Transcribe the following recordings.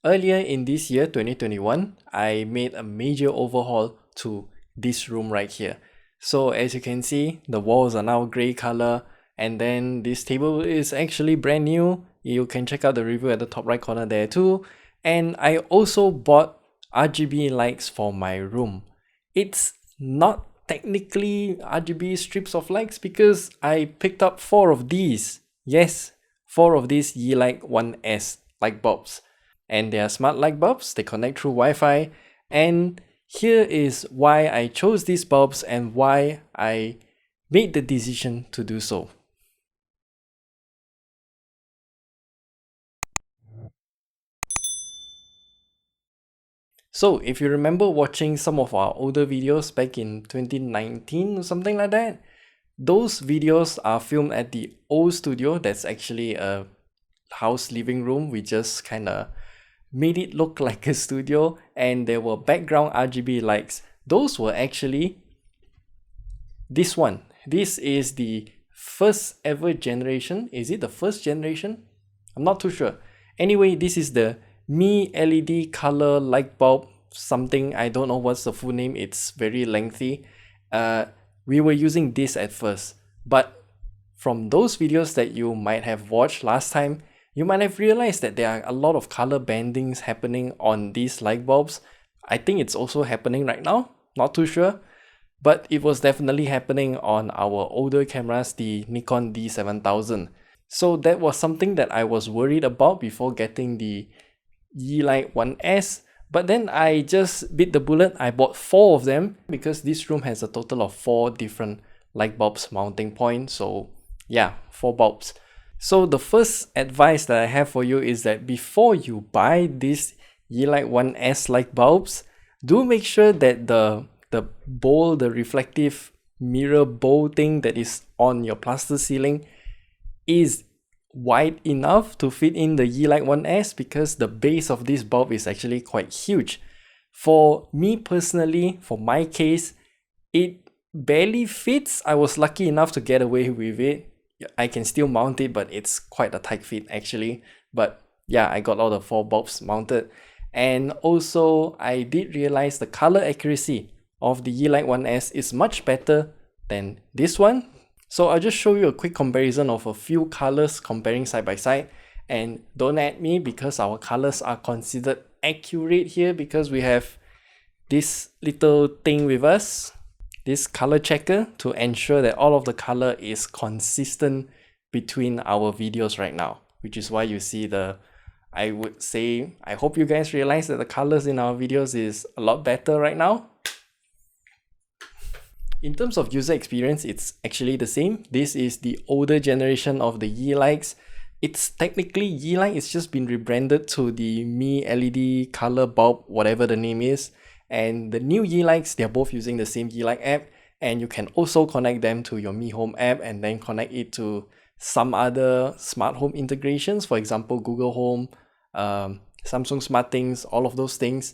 Earlier in this year, 2021, I made a major overhaul to this room right here. So as you can see, the walls are now gray color, and then this table is actually brand new. You can check out the review at the top right corner there too. And I also bought RGB lights for my room. It's not technically RGB strips of lights because I picked up 4 of these. Yes, 4 of these Yeelight 1S light bulbs. And they are smart light bulbs, they connect through Wi-Fi. And here is why I chose these bulbs and why I made the decision to do so. So if you remember watching some of our older videos back in 2019 or something like that, those videos are filmed at the old studio. That's actually a house living room. We just kind of made it look like a studio, and there were background RGB lights. Those were actually this one. This is the first ever generation. Is it the first generation? I'm not too sure. Anyway, this is the Mi LED color light bulb something. I don't know what's the full name. It's very lengthy. We were using this at first, but from those videos that you might have watched last time, you might have realized that there are a lot of color bandings happening on these light bulbs. I think it's also happening right now, not too sure, but it was definitely happening on our older cameras, the Nikon D7000. So that was something that I was worried about before getting the Yeelight 1S, but then I just bit the bullet. I bought 4 of them because this room has a total of 4 different light bulbs mounting points. So yeah, 4 bulbs. So the first advice that I have for you is that before you buy this Yeelight 1S light bulbs, do make sure that the bowl, the reflective mirror bowl thing that is on your plaster ceiling is wide enough to fit in the Yeelight 1S, because the base of this bulb is actually quite huge. For me personally, for my case, it barely fits. I was lucky enough to get away with it. I can still mount it, but it's quite a tight fit actually. But yeah, I got all the 4 bulbs mounted. And also, I did realize the color accuracy of the Yeelight 1S is much better than this one. So I'll just show you a quick comparison of a few colors comparing side by side. And don't at me because our colors are considered accurate here because we have this little thing with us, this color checker, to ensure that all of the color is consistent between our videos right now, which is why you see the, I would say, I hope you guys realize that the colors in our videos is a lot better right now. In terms of user experience, it's actually the same. This is the older generation of the Yeelights. It's technically Yeelight, it's just been rebranded to the Mi LED color bulb, whatever the name is. And the new Yeelights, they're both using the same Yeelight app, and you can also connect them to your Mi Home app and then connect it to some other smart home integrations, for example, Google Home, Samsung SmartThings, all of those things.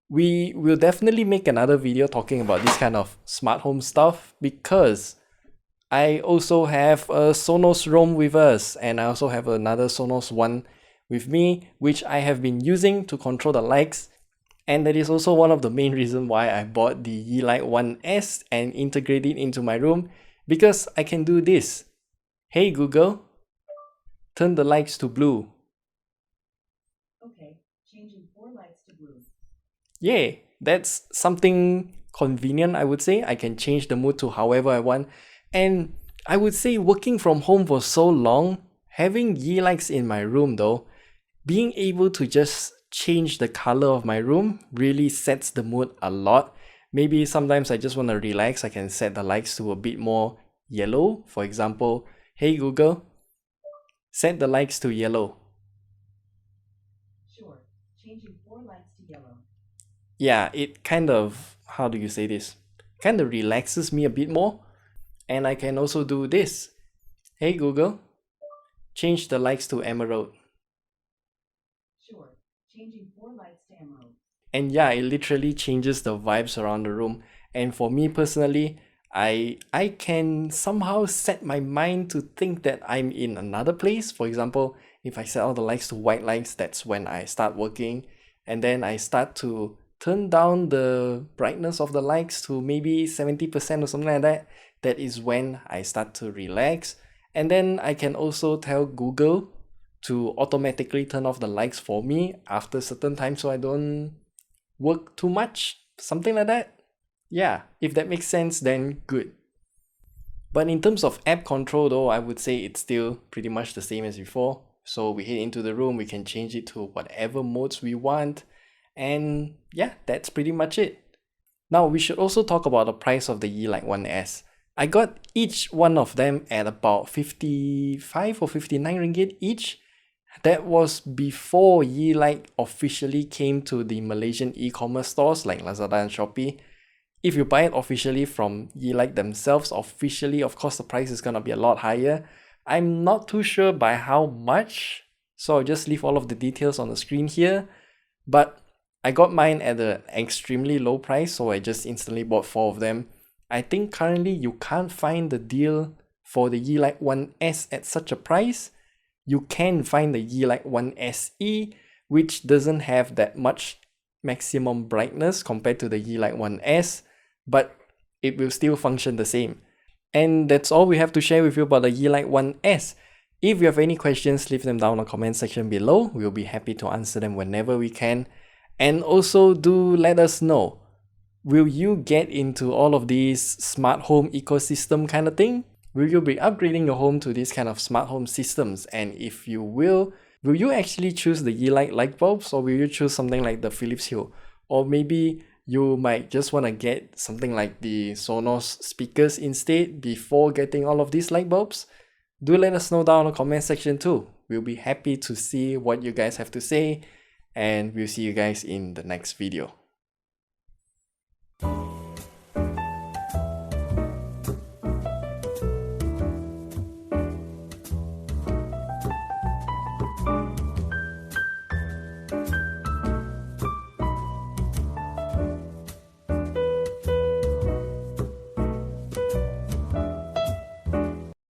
We will definitely make another video talking about this kind of smart home stuff, because I also have a Sonos Roam with us, and I also have another Sonos One with me, which I have been using to control the lights. And that is also one of the main reasons why I bought the Yeelight 1S and integrated it into my room, because I can do this. Hey Google, turn the lights to blue. Okay, changing 4 lights to blue. Yeah, that's something convenient, I would say. I can change the mood to however I want. And I would say working from home for so long, having Yeelights in my room though, being able to just change the color of my room really sets the mood a lot. Maybe sometimes I just want to relax, I can set the lights to a bit more yellow. For example, hey Google, set the lights to yellow. Sure, changing 4 lights to yellow. Yeah, it kind of, how do you say this? Kind of relaxes me a bit more. And I can also do this. Hey Google, change the lights to emerald. Sure, changing 4 lights to emerald. And yeah, it literally changes the vibes around the room. And for me personally, I can somehow set my mind to think that I'm in another place. For example, If I set all the lights to white lights, that's when I start working. And then I start to turn down the brightness of the lights to maybe 70% or something like that. That is when I start to relax. And then I can also tell Google to automatically turn off the lights for me after a certain time so I don't work too much, something like that. Yeah, if that makes sense, then good. But in terms of app control though, I would say it's still pretty much the same as before. So we head into the room, we can change it to whatever modes we want. And yeah, that's pretty much it. Now we should also talk about the price of the Yeelight 1S. I got each one of them at about 55 or 59 ringgit each. That was before Yeelight officially came to the Malaysian e-commerce stores like Lazada and Shopee. If you buy it officially from Yeelight themselves, officially, of course, the price is gonna be a lot higher. I'm not too sure by how much, so I'll just leave all of the details on the screen here. But I got mine at an extremely low price, so I just instantly bought 4 of them. I think currently you can't find the deal for the Yeelight 1S at such a price. You can find the Yeelight 1SE, which doesn't have that much maximum brightness compared to the Yeelight 1S, but it will still function the same. And that's all we have to share with you about the Yeelight 1S. If you have any questions, leave them down in the comment section below. We'll be happy to answer them whenever we can. And also do let us know, will you get into all of these smart home ecosystem kind of thing? Will you be upgrading your home to these kind of smart home systems? And if you will you actually choose the Yeelight light bulbs, or will you choose something like the Philips Hue? Or maybe you might just want to get something like the Sonos speakers instead before getting all of these light bulbs? Do let us know down in the comment section too. We'll be happy to see what you guys have to say, and we'll see you guys in the next video.